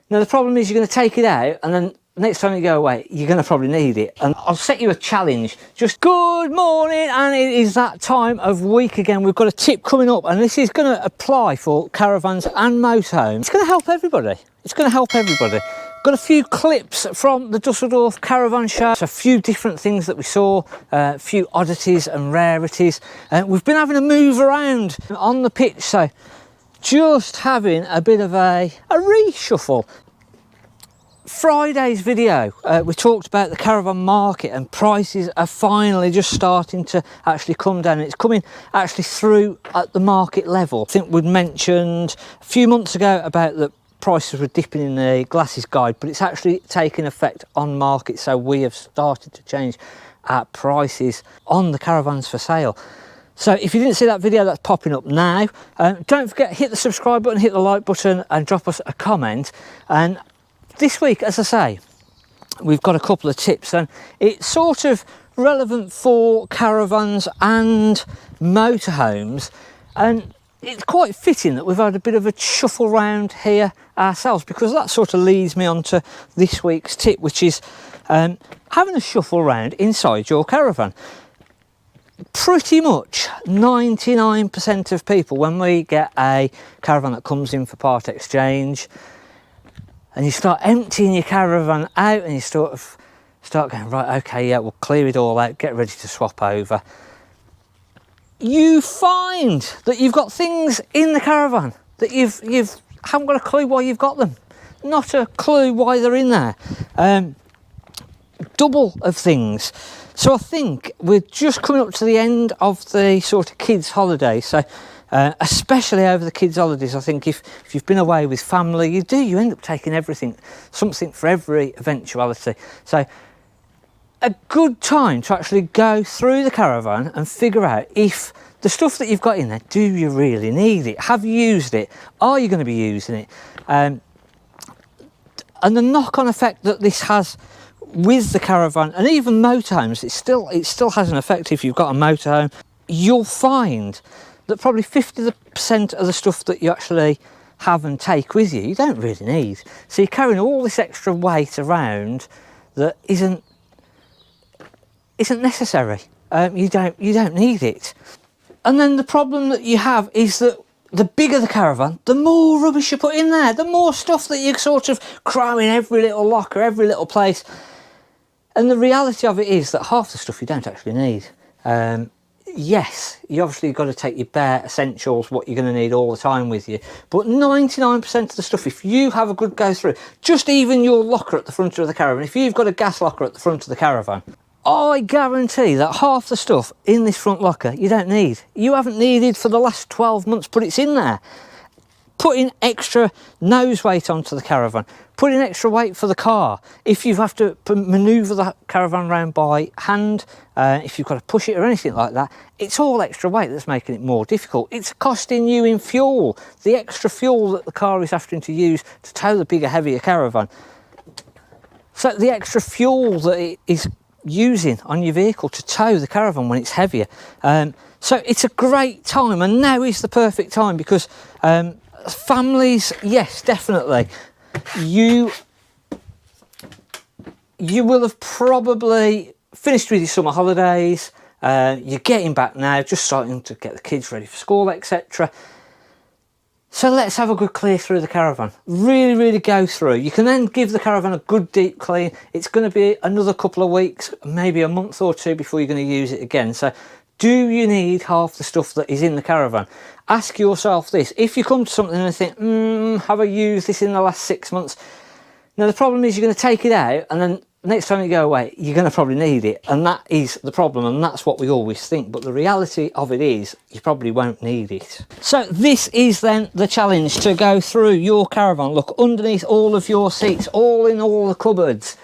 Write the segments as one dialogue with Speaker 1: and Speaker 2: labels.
Speaker 1: Now the problem is you're going to take it out and then next time you go away, you're going to probably need it. And I'll set you a challenge. Just good morning, and it is that time of week again. We've got a tip coming up, and this is going to apply for caravans and motorhomes. It's going to help everybody. It's going to help everybody. Got a few clips from the Dusseldorf Caravan Show. So a few different things that we saw, a few oddities and rarities. We've been having a move around on the pitch, so just having a bit of a reshuffle. Friday's video, we talked about the caravan market, and prices are finally just starting to actually come down. It's coming actually through at the market level. I think we'd mentioned a few months ago about the prices were dipping in the glasses guide, but it's actually taking effect on market, so we have started to change our prices on the caravans for sale. So if you didn't see that video, that's popping up now. Don't forget, hit the subscribe button, hit the like button, and drop us a comment. And this week, as I say, we've got a couple of tips, and it's sort of relevant for caravans and motorhomes, and it's quite fitting that we've had a bit of a shuffle round here ourselves, because that sort of leads me on to this week's tip, which is having a shuffle round inside your caravan. Pretty much 99% of people, when we get a caravan that comes in for part exchange, and you start emptying your caravan out, and you start going, right, okay, yeah, we'll clear it all out, get ready to swap over. You find that you've got things in the caravan that you haven't got a clue why you've got them. Not a clue why they're in there. Double of things. So I think we're just coming up to the end of the sort of kids' holiday. So especially over the kids' holidays, I think if you've been away with family, you end up taking everything, something for every eventuality. So a good time to actually go through the caravan and figure out if the stuff that you've got in there, do you really need it? Have you used it? Are you going to be using it? And the knock-on effect that this has with the caravan and even motorhomes, it still has an effect. If you've got a motorhome, you'll find that probably 50% of the stuff that you actually have and take with you don't really need. So you're carrying all this extra weight around that isn't necessary. You don't need it. And then the problem that you have is that the bigger the caravan, the more rubbish you put in there, the more stuff that you're sort of cramming every little locker, every little place. And the reality of it is that half the stuff you don't actually need. Yes, you obviously got to take your bare essentials, what you're going to need all the time with you, but 99% of the stuff, if you have a good go through, just even your locker at the front of the caravan, if you've got a gas locker at the front of the caravan, I guarantee that half the stuff in this front locker you don't need. You haven't needed for the last 12 months, but it's in there. Putting extra nose weight onto the caravan, putting extra weight for the car. If you have to manoeuvre the caravan around by hand, if you've got to push it or anything like that, it's all extra weight that's making it more difficult. It's costing you in fuel, the extra fuel that the car is having to use to tow the bigger, heavier caravan. So the extra fuel that it is using on your vehicle to tow the caravan when it's heavier. So it's a great time, and now is the perfect time, because families, yes, definitely, you will have probably finished with your summer holidays, you're getting back now, just starting to get the kids ready for school, etc. So let's have a good clear through the caravan. Really go through. You can then give the caravan a good deep clean. It's going to be another couple of weeks, maybe a month or two before you're going to use it again. So do you need half the stuff that is in the caravan? Ask yourself this. If you come to something and think, have I used this in the last 6 months? Now the problem is you're going to take it out, and then next time you go away, you're going to probably need it. And that is the problem, and that's what we always think. But the reality of it is you probably won't need it. So this is then the challenge, to go through your caravan, look underneath all of your seats, all in all the cupboards.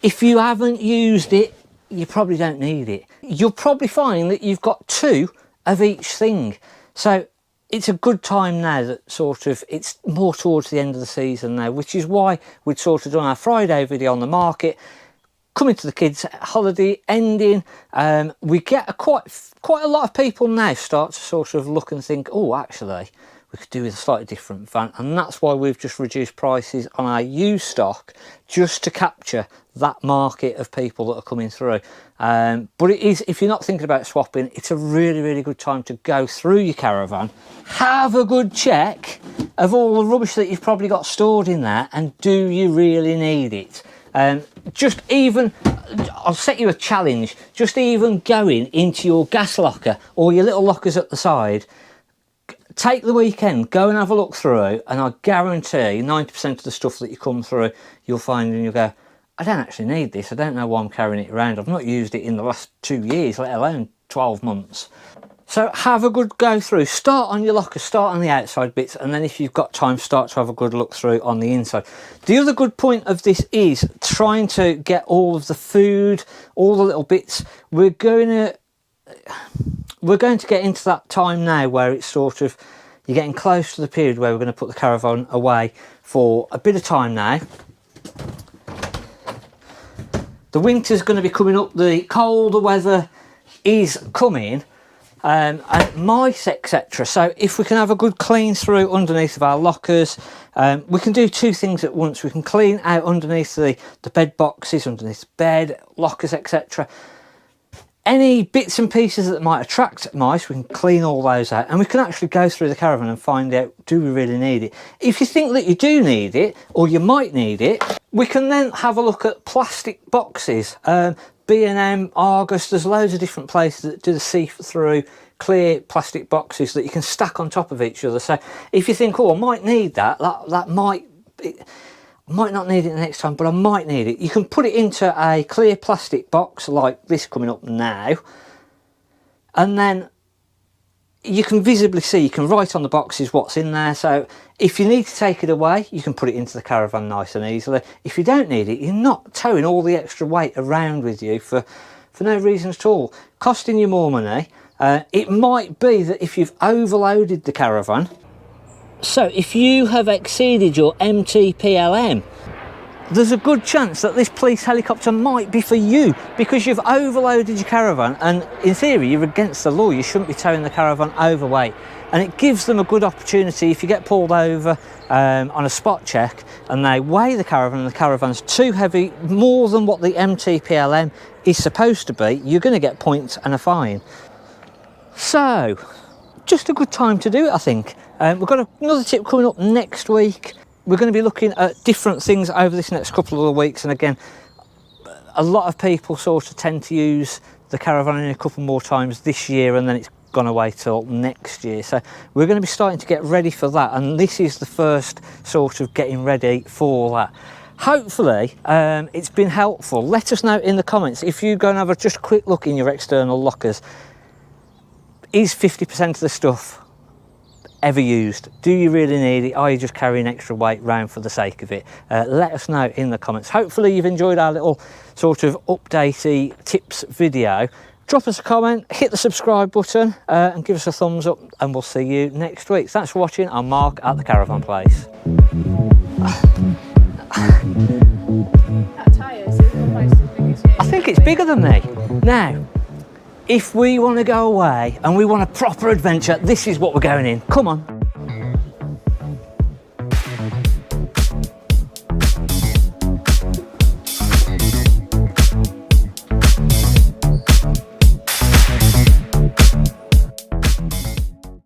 Speaker 1: If you haven't used it, you probably don't need it. You'll probably find that you've got 2 of each thing. So it's a good time now that sort of it's more towards the end of the season now, which is why we'd sort of done our Friday video on the market, coming to the kids' holiday ending. We get quite a lot of people now start to sort of look and think, oh, actually, we could do with a slightly different van, and that's why we've just reduced prices on our used stock, just to capture that market of people that are coming through. But it is, if you're not thinking about swapping, it's a really good time to go through your caravan, have a good check of all the rubbish that you've probably got stored in there, and do you really need it? Just even, I'll set you a challenge, just even going into your gas locker or your little lockers at the side, take the weekend, go and have a look through, and I guarantee 90% of the stuff that you come through, you'll find and you'll go, I don't actually need this, I don't know why I'm carrying it around, I've not used it in the last 2 years, let alone 12 months. So have a good go through, start on your locker, start on the outside bits, and then if you've got time, start to have a good look through on the inside. The other good point of this is trying to get all of the food, all the little bits. We're going to get into that time now where it's sort of, you're getting close to the period where we're going to put the caravan away for a bit of time now. The winter's going to be coming up, the colder weather is coming, and mice, etc. So if we can have a good clean through underneath of our lockers, we can do two things at once. We can clean out underneath the bed boxes, underneath the bed, lockers, etc. Any bits and pieces that might attract mice, we can clean all those out, and we can actually go through the caravan and find out, do we really need it? If you think that you do need it, or you might need it, we can then have a look at plastic boxes. B&M, Argos, there's loads of different places that do the see-through clear plastic boxes that you can stack on top of each other. So if you think, oh, I might need that might not need it the next time, but I might need it, you can put it into a clear plastic box like this coming up now, and then you can visibly see, you can write on the boxes what's in there. So if you need to take it away, you can put it into the caravan nice and easily. If you don't need it, you're not towing all the extra weight around with you for no reason at all, costing you more money. It might be that if you've overloaded the caravan, so if you have exceeded your MTPLM, there's a good chance that this police helicopter might be for you, because you've overloaded your caravan, and in theory you're against the law. You shouldn't be towing the caravan overweight, and it gives them a good opportunity. If you get pulled over on a spot check and they weigh the caravan and the caravan's too heavy, more than what the MTPLM is supposed to be, you're going to get points and a fine. So just a good time to do it, I think. We've got another tip coming up next week. We're going to be looking at different things over this next couple of weeks, and again, a lot of people sort of tend to use the caravan in a couple more times this year, and then it's gone away till next year. So we're going to be starting to get ready for that, and this is the first sort of getting ready for that. Hopefully it's been helpful. Let us know in the comments if you go and have just a quick look in your external lockers. Is 50% of the stuff ever used? Do you really need it? Are you just carrying extra weight around for the sake of it? Let us know in the comments. Hopefully you've enjoyed our little sort of updatey tips video. Drop us a comment, hit the subscribe button, and give us a thumbs up, and we'll see you next week. Thanks for watching. I'm Mark at the Caravan Place.
Speaker 2: That tyre is almost as big as you.
Speaker 1: I think it's bigger than me. Now, if we want to go away and we want a proper adventure, this is what we're going in. Come on.